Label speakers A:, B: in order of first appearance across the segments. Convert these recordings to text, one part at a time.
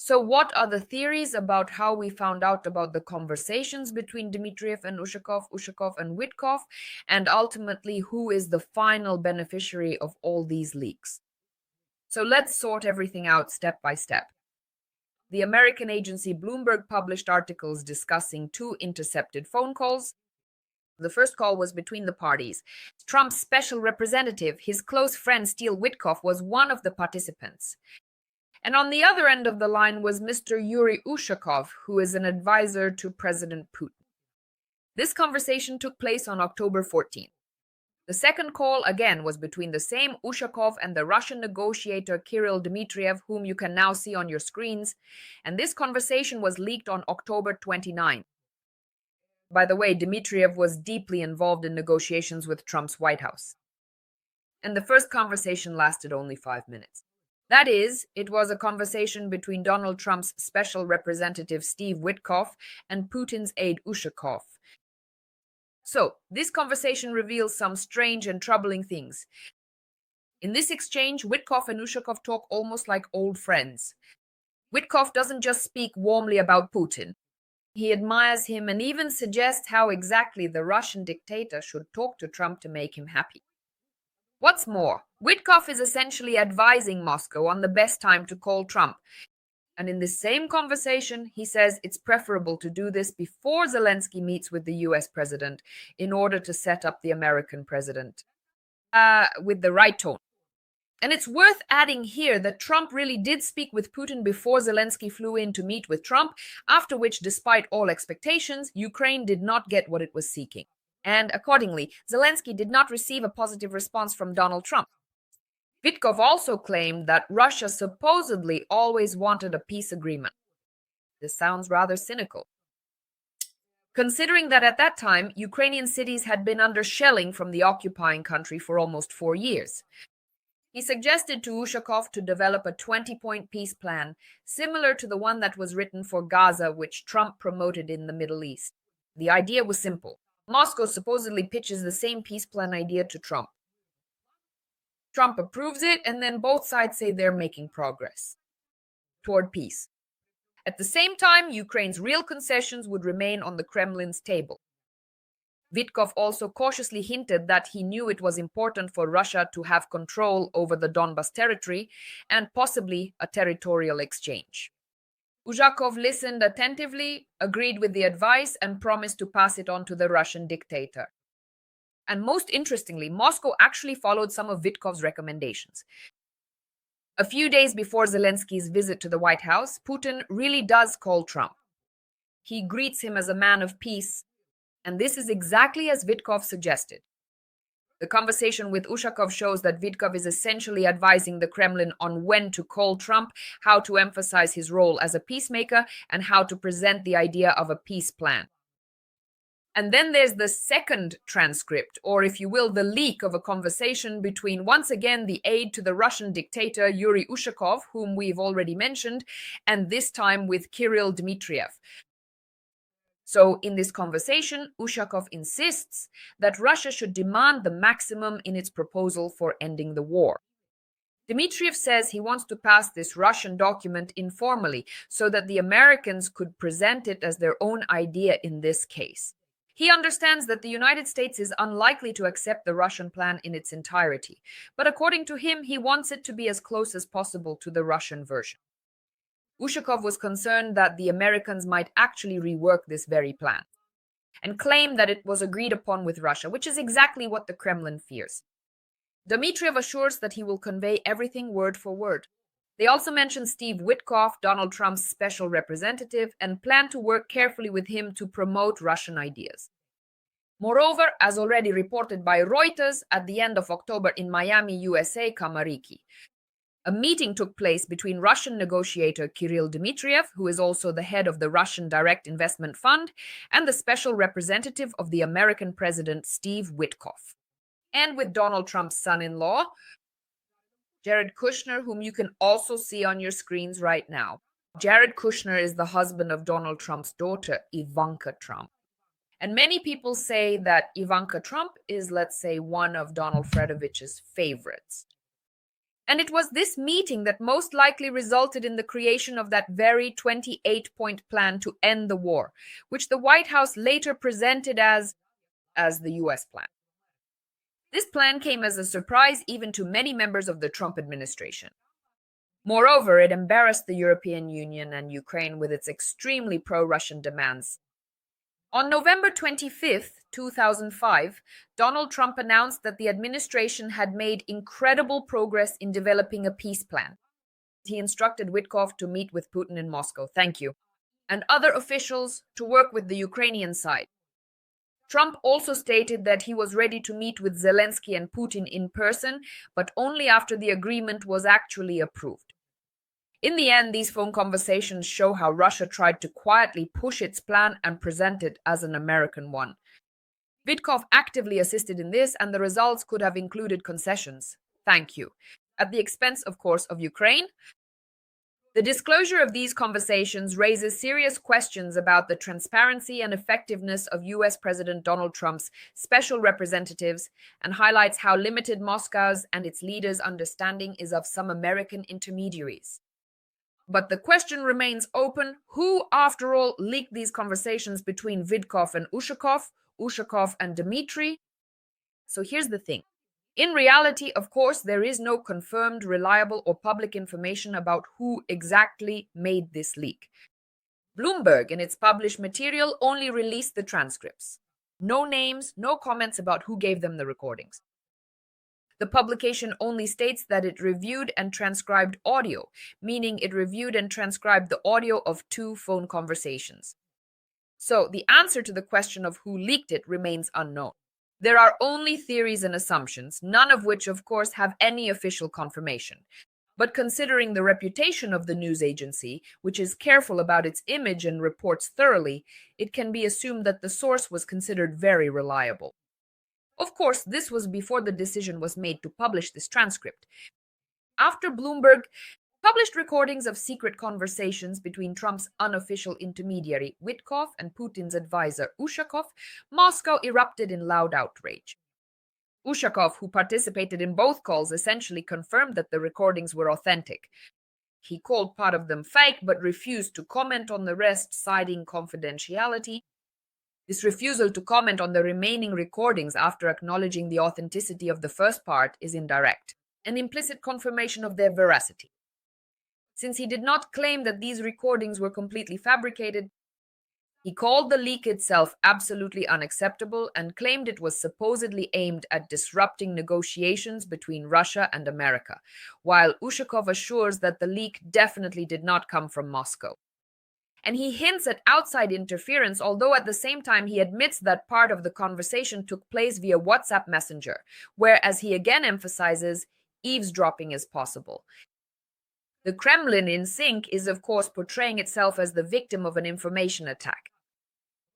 A: So what are the theories about how we found out about the conversations between Dmitriev and Ushakov and Vitkoff, and ultimately who is the final beneficiary of all these leaks? So let's sort everything out step by step. The American agency Bloomberg published articles discussing two intercepted phone calls. The first call was between the parties. Trump's special representative, his close friend Steve Vitkoff, was one of the participants. And on the other end of the line was Mr. Yuri Ushakov, who is an advisor to President Putin. This conversation took place on October 14th. The second call, again, was between the same Ushakov and the Russian negotiator Kirill Dmitriev, whom you can now see on your screens, and this conversation was leaked on October 29th. By the way, Dmitriev was deeply involved in negotiations with Trump's White House. And the first conversation lasted only 5 minutes. That is, it was a conversation between Donald Trump's special representative Steve Vitkoff and Putin's aide Ushakov. So, this conversation reveals some strange and troubling things. In this exchange, Vitkoff and Ushakov talk almost like old friends. Vitkoff doesn't just speak warmly about Putin. He admires him and even suggests how exactly the Russian dictator should talk to Trump to make him happy. What's more, Vitkoff is essentially advising Moscow on the best time to call Trump. And in the same conversation, he says it's preferable to do this before Zelensky meets with the US president in order to set up the American president with the right tone. And it's worth adding here that Trump really did speak with Putin before Zelensky flew in to meet with Trump, after which, despite all expectations, Ukraine did not get what it was seeking. And accordingly, Zelensky did not receive a positive response from Donald Trump. Vitkoff also claimed that Russia supposedly always wanted a peace agreement. This sounds rather cynical, considering that at that time, Ukrainian cities had been under shelling from the occupying country for almost 4 years. He suggested to Ushakov to develop a 20-point peace plan, similar to the one that was written for Gaza, which Trump promoted in the Middle East. The idea was simple. Moscow supposedly pitches the same peace plan idea to Trump. Trump approves it, and then both sides say they're making progress toward peace. At the same time, Ukraine's real concessions would remain on the Kremlin's table. Vitkoff also cautiously hinted that he knew it was important for Russia to have control over the Donbas territory and possibly a territorial exchange. Ushakov listened attentively, agreed with the advice, and promised to pass it on to the Russian dictator. And most interestingly, Moscow actually followed some of Vitkov's recommendations. A few days before Zelensky's visit to the White House, Putin really does call Trump. He greets him as a man of peace, and this is exactly as Vitkoff suggested. The conversation with Ushakov shows that Vitkoff is essentially advising the Kremlin on when to call Trump, how to emphasize his role as a peacemaker, and how to present the idea of a peace plan. And then there's the second transcript, or if you will, the leak of a conversation between, once again, the aide to the Russian dictator Yuri Ushakov, whom we've already mentioned, and this time with Kirill Dmitriev. So in this conversation, Ushakov insists that Russia should demand the maximum in its proposal for ending the war. Dmitriev says he wants to pass this Russian document informally so that the Americans could present it as their own idea in this case. He understands that the United States is unlikely to accept the Russian plan in its entirety, but according to him, he wants it to be as close as possible to the Russian version. Ushakov was concerned that the Americans might actually rework this very plan and claim that it was agreed upon with Russia, which is exactly what the Kremlin fears. Dmitriev assures that he will convey everything word for word. They also mention Steve Vitkoff, Donald Trump's special representative, and plan to work carefully with him to promote Russian ideas. Moreover, as already reported by Reuters, at the end of October in Miami, USA, Kamariki, a meeting took place between Russian negotiator Kirill Dmitriev, who is also the head of the Russian Direct Investment Fund, and the special representative of the American president, Steve Vitkoff, and with Donald Trump's son-in-law, Jared Kushner, whom you can also see on your screens right now. Jared Kushner is the husband of Donald Trump's daughter, Ivanka Trump. And many people say that Ivanka Trump is, let's say, one of Donald Fredovich's favorites. And it was this meeting that most likely resulted in the creation of that very 28-point plan to end the war, which the White House later presented as the US plan. This plan came as a surprise even to many members of the Trump administration. Moreover, it embarrassed the European Union and Ukraine with its extremely pro-Russian demands. On November 25th, 2005, Donald Trump announced that the administration had made incredible progress in developing a peace plan. He instructed Vitkoff to meet with Putin in Moscow, thank you, and other officials to work with the Ukrainian side. Trump also stated that he was ready to meet with Zelensky and Putin in person, but only after the agreement was actually approved. In the end, these phone conversations show how Russia tried to quietly push its plan and present it as an American one. Vitkoff actively assisted in this, and the results could have included concessions. Thank you. At the expense, of course, of Ukraine. The disclosure of these conversations raises serious questions about the transparency and effectiveness of US President Donald Trump's special representatives and highlights how limited Moscow's and its leaders' understanding is of some American intermediaries. But the question remains open, who, after all, leaked these conversations between Vitkoff and Ushakov, Ushakov and Dmitriev? So here's the thing. In reality, of course, there is no confirmed, reliable, or public information about who exactly made this leak. Bloomberg, in its published material, only released the transcripts. No names, no comments about who gave them the recordings. The publication only states that it reviewed and transcribed audio, meaning it reviewed and transcribed the audio of 2 phone conversations. So the answer to the question of who leaked it remains unknown. There are only theories and assumptions, none of which, of course, have any official confirmation. But considering the reputation of the news agency, which is careful about its image and reports thoroughly, it can be assumed that the source was considered very reliable. Of course, this was before the decision was made to publish this transcript. After Bloomberg published recordings of secret conversations between Trump's unofficial intermediary Vitkoff and Putin's advisor Ushakov, Moscow erupted in loud outrage. Ushakov, who participated in both calls, essentially confirmed that the recordings were authentic. He called part of them fake, but refused to comment on the rest, citing confidentiality. This refusal to comment on the remaining recordings after acknowledging the authenticity of the first part is indirect, an implicit confirmation of their veracity. Since he did not claim that these recordings were completely fabricated, he called the leak itself absolutely unacceptable and claimed it was supposedly aimed at disrupting negotiations between Russia and America, while Ushakov assures that the leak definitely did not come from Moscow. And he hints at outside interference, although at the same time he admits that part of the conversation took place via WhatsApp Messenger, where, as he again emphasizes, eavesdropping is possible. The Kremlin, in sync, is of course portraying itself as the victim of an information attack.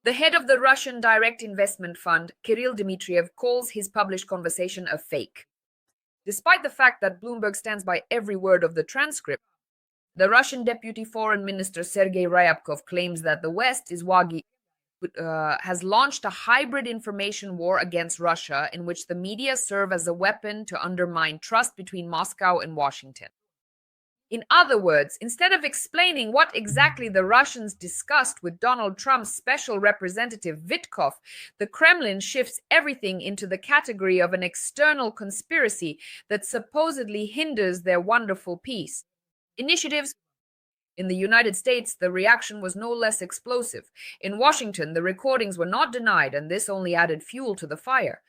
A: The head of the Russian Direct Investment Fund, Kirill Dmitriev, calls his published conversation a fake. Despite the fact that Bloomberg stands by every word of the transcript, the Russian Deputy Foreign Minister Sergei Ryabkov claims that the West has launched a hybrid information war against Russia in which the media serve as a weapon to undermine trust between Moscow and Washington. In other words, instead of explaining what exactly the Russians discussed with Donald Trump's special representative Vitkoff, the Kremlin shifts everything into the category of an external conspiracy that supposedly hinders their wonderful peace initiatives. In the United States, the reaction was no less explosive. In Washington, the recordings were not denied, and this only added fuel to the fire.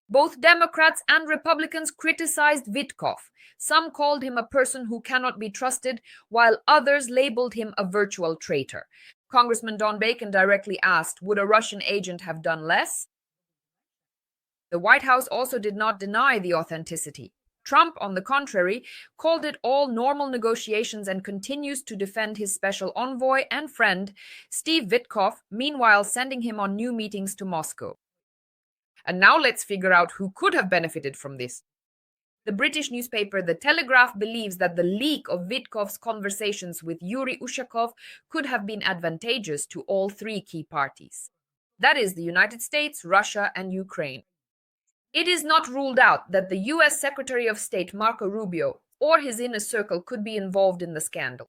A: Both Democrats and Republicans criticized Vitkoff. Some called him a person who cannot be trusted, while others labeled him a virtual traitor. Congressman Don Bacon directly asked, would a Russian agent have done less? The White House also did not deny the authenticity. Trump, on the contrary, called it all normal negotiations and continues to defend his special envoy and friend, Steve Vitkoff, meanwhile sending him on new meetings to Moscow. And now let's figure out who could have benefited from this. The British newspaper The Telegraph believes that the leak of Vitkoff's conversations with Yuri Ushakov could have been advantageous to all 3 key parties. That is, the United States, Russia, and Ukraine. It is not ruled out that the US Secretary of State Marco Rubio, or his inner circle could be involved in the scandal.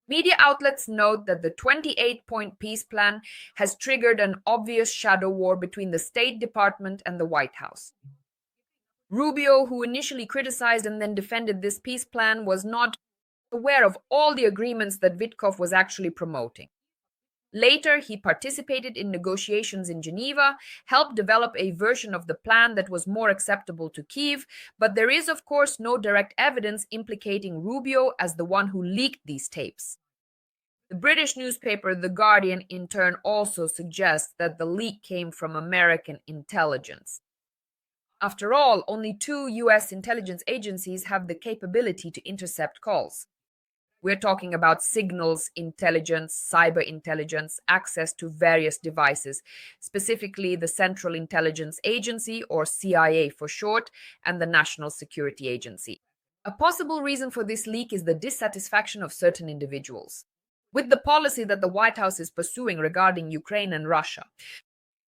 A: Media outlets note that the 28-point peace plan has triggered an obvious shadow war between the State Department and the White House. Rubio, who initially criticized and then defended this peace plan, was not aware of all the agreements that Vitkoff was actually promoting. Later, he participated in negotiations in Geneva, helped develop a version of the plan that was more acceptable to Kyiv, but there is, of course, no direct evidence implicating Rubio as the one who leaked these tapes. The British newspaper The Guardian, in turn, also suggests that the leak came from American intelligence. After all, only 2 US intelligence agencies have the capability to intercept calls. We're talking about signals intelligence, cyber intelligence, access to various devices, specifically the Central Intelligence Agency, or CIA for short, and the National Security Agency. A possible reason for this leak is the dissatisfaction of certain individuals with the policy that the White House is pursuing regarding Ukraine and Russia.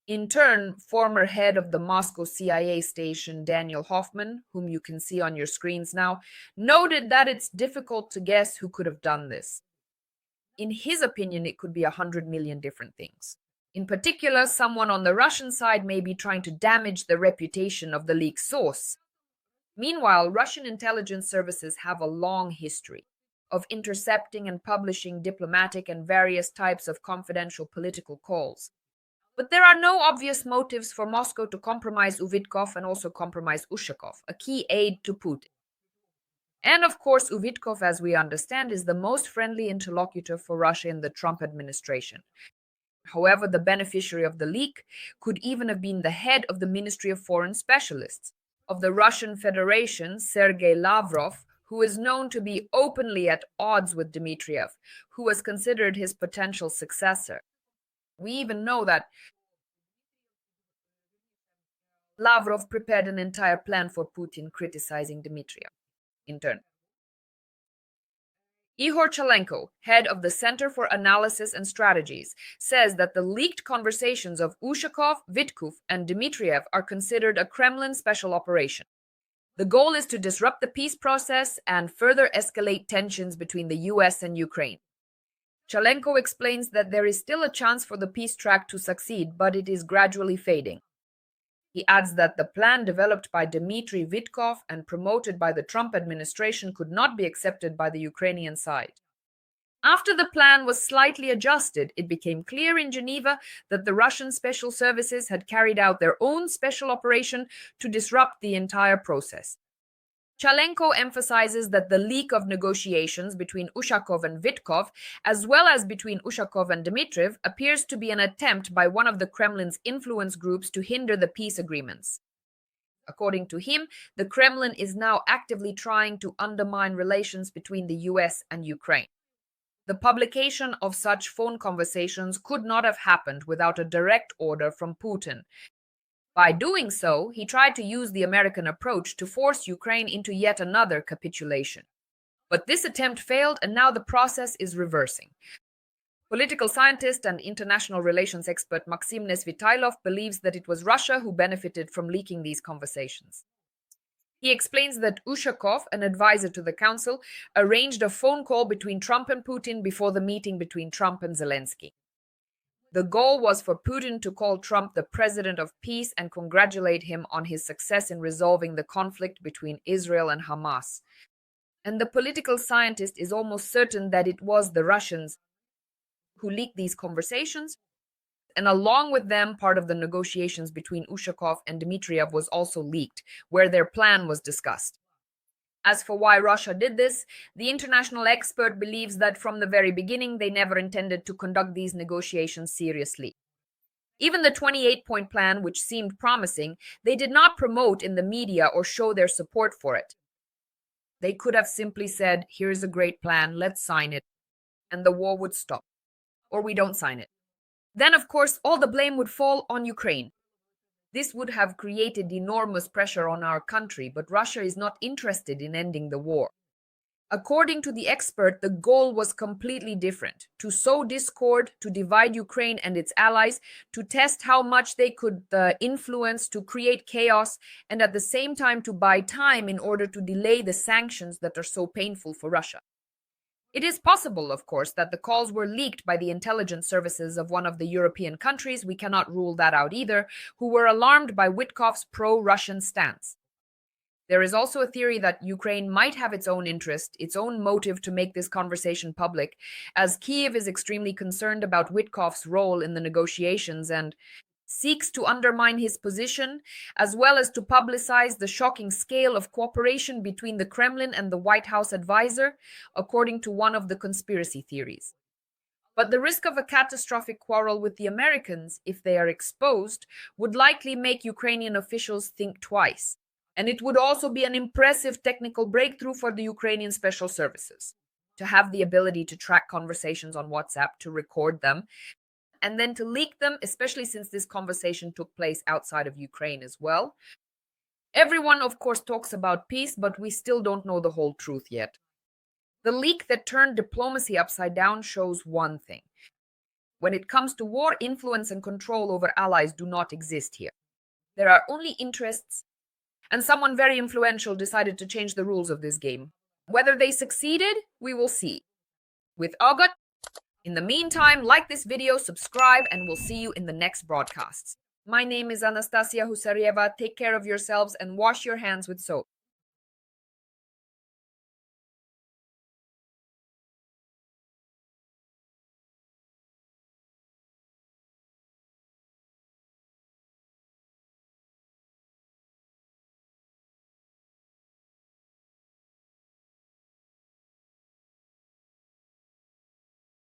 A: In turn, former head of the Moscow CIA station, Daniel Hoffman, whom you can see on your screens now, noted that it's difficult to guess who could have done this. In his opinion, it could be 100 million different things. In particular, someone on the Russian side may be trying to damage the reputation of the leak source. Meanwhile, Russian intelligence services have a long history of intercepting and publishing diplomatic and various types of confidential political calls. But there are no obvious motives for Moscow to compromise Vitkoff and also compromise Ushakov, a key aide to Putin. And of course, Vitkoff, as we understand, is the most friendly interlocutor for Russia in the Trump administration. However, the beneficiary of the leak could even have been the head of the Ministry of Foreign Specialists of the Russian Federation, Sergei Lavrov, who is known to be openly at odds with Dmitriev, who was considered his potential successor. We even know that Lavrov prepared an entire plan for Putin criticizing Dmitriev in turn. Ihor Chalenko, head of the Center for Analysis and Strategies, says that the leaked conversations of Ushakov, Vitkoff, and Dmitriev are considered a Kremlin special operation. The goal is to disrupt the peace process and further escalate tensions between the US and Ukraine. Chalenko explains that there is still a chance for the peace track to succeed, but it is gradually fading. He adds that the plan developed by Dmitry Vitkoff and promoted by the Trump administration could not be accepted by the Ukrainian side. After the plan was slightly adjusted, it became clear in Geneva that the Russian special services had carried out their own special operation to disrupt the entire process. Chalenko emphasizes that the leak of negotiations between Ushakov and Vitkoff, as well as between Ushakov and Dmitriev, appears to be an attempt by one of the Kremlin's influence groups to hinder the peace agreements. According to him, the Kremlin is now actively trying to undermine relations between the US and Ukraine. The publication of such phone conversations could not have happened without a direct order from Putin. By doing so, he tried to use the American approach to force Ukraine into yet another capitulation. But this attempt failed, and now the process is reversing. Political scientist and international relations expert Maxim Nesvitailov believes that it was Russia who benefited from leaking these conversations. He explains that Ushakov, an advisor to the council, arranged a phone call between Trump and Putin before the meeting between Trump and Zelensky. The goal was for Putin to call Trump the president of peace and congratulate him on his success in resolving the conflict between Israel and Hamas. And the political scientist is almost certain that it was the Russians who leaked these conversations, and along with them, part of the negotiations between Ushakov and Dmitriev was also leaked, where their plan was discussed. As for why Russia did this, the international expert believes that from the very beginning they never intended to conduct these negotiations seriously. Even the 28-point plan, which seemed promising, they did not promote in the media or show their support for it. They could have simply said, "Here's a great plan, let's sign it," and the war would stop. Or we don't sign it. Then, of course, all the blame would fall on Ukraine. This would have created enormous pressure on our country, but Russia is not interested in ending the war. According to the expert, the goal was completely different: to sow discord, to divide Ukraine and its allies, to test how much they could influence, to create chaos, and at the same time to buy time in order to delay the sanctions that are so painful for Russia. It is possible, of course, that the calls were leaked by the intelligence services of one of the European countries, we cannot rule that out either, who were alarmed by Vitkoff's pro-Russian stance. There is also a theory that Ukraine might have its own interest, its own motive to make this conversation public, as Kiev is extremely concerned about Vitkoff's role in the negotiations and seeks to undermine his position, as well as to publicize the shocking scale of cooperation between the Kremlin and the White House advisor, according to one of the conspiracy theories. But the risk of a catastrophic quarrel with the Americans, if they are exposed, would likely make Ukrainian officials think twice. And it would also be an impressive technical breakthrough for the Ukrainian special services to have the ability to track conversations on WhatsApp, to record them, and then to leak them, especially since this conversation took place outside of Ukraine as well. Everyone, of course, talks about peace, but we still don't know the whole truth yet. The leak that turned diplomacy upside down shows one thing. When it comes to war, influence and control over allies do not exist here. There are only interests, and someone very influential decided to change the rules of this game. Whether they succeeded, we will see. With Agat, in the meantime, like this video, subscribe, and we'll see you in the next broadcasts. My name is Anastasiia Husarieva. Take care of yourselves and wash your hands with soap.